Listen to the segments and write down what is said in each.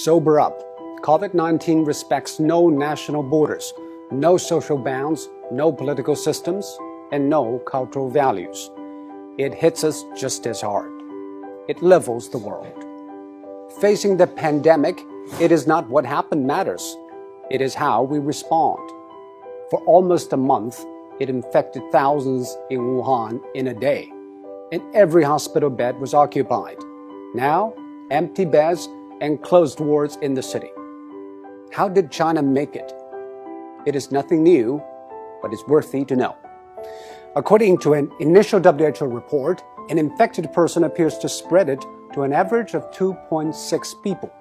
Sober up. COVID-19 respects no national borders, no social bounds, no political systems, and no cultural values. It hits us just as hard. It levels the world. Facing the pandemic, it is not what happened matters. It is how we respond. For almost a month, it infected thousands in Wuhan in a day, and every hospital bed was occupied. Now, empty beds and closed wards in the city. How did China make it? It is nothing new, but it's worthy to know. According to an initial WHO report, an infected person appears to spread it to an average of 2.6 people.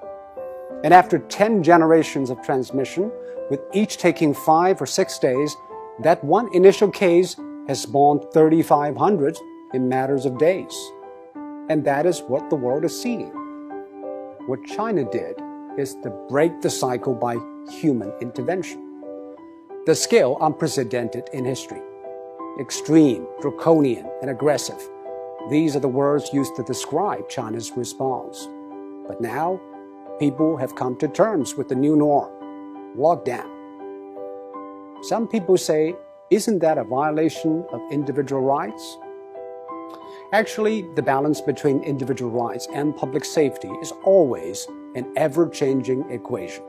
And after 10 generations of transmission, with each taking 5 or 6 days, that one initial case has spawned 3,500 in matters of days. And that is what the world is seeing. What China did is to break the cycle by human intervention. The scale unprecedented in history. Extreme, draconian, and aggressive. These are the words used to describe China's response. But now, people have come to terms with the new norm, lockdown. Some people say, isn't that a violation of individual rights? Actually, the balance between individual rights and public safety is always an ever-changing equation.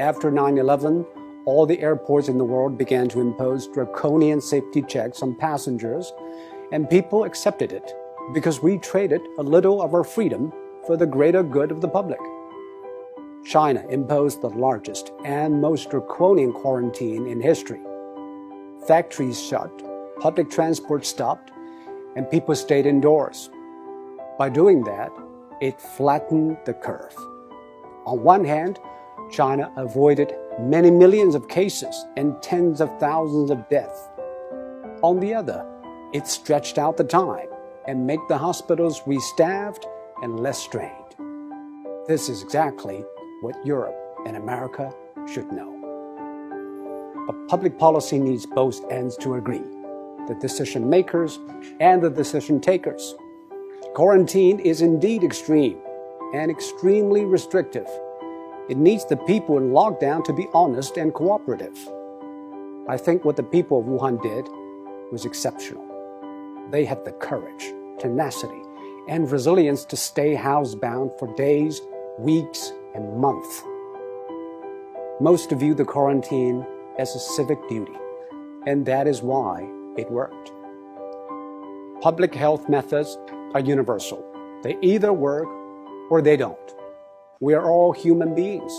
After 9/11, all the airports in the world began to impose draconian safety checks on passengers, and people accepted it because we traded a little of our freedom for the greater good of the public. China imposed the largest and most draconian quarantine in history. Factories shut, public transport stopped, and people stayed indoors. By doing that, it flattened the curve. On one hand, China avoided many millions of cases and tens of thousands of deaths. On the other, it stretched out the time and made the hospitals restaffed and less strained. This is exactly what Europe and America should know. But public policy needs both ends to agree, the decision makers and the decision takers. Quarantine is indeed extreme and extremely restrictive. It needs the people in lockdown to be honest and cooperative. I think what the people of Wuhan did was exceptional. They had the courage, tenacity, and resilience to stay housebound for days, weeks, and months. Most view the quarantine as a civic duty, and that is why it worked. Public health methods are universal. They either work or they don't. We are all human beings.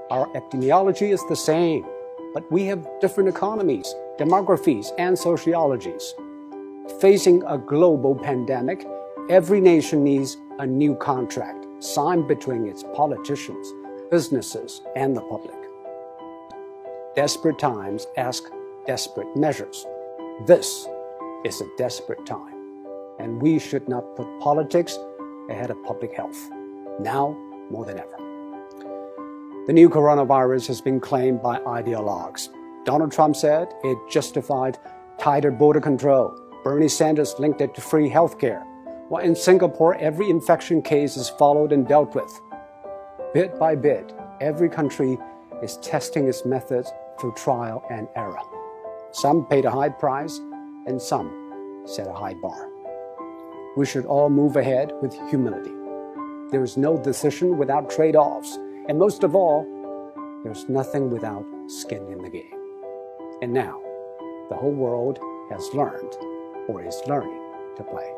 Our epidemiology is the same, but we have different economies, demographies, and sociologies. Facing a global pandemic, every nation needs a new contract signed between its politicians, businesses, and the public. Desperate times ask desperate measures. This is a desperate time, and we should not put politics ahead of public health, now more than ever. The new coronavirus has been claimed by ideologues. Donald Trump said it justified tighter border control. Bernie Sanders linked it to free healthcare. While in Singapore, every infection case is followed and dealt with. Bit by bit, every country is testing its methods through trial and error. Some paid a high price, and some set a high bar. We should all move ahead with humility. There is no decision without trade-offs, and most of all, there's nothing without skin in the game. And now, the whole world has learned, or is learning, to play.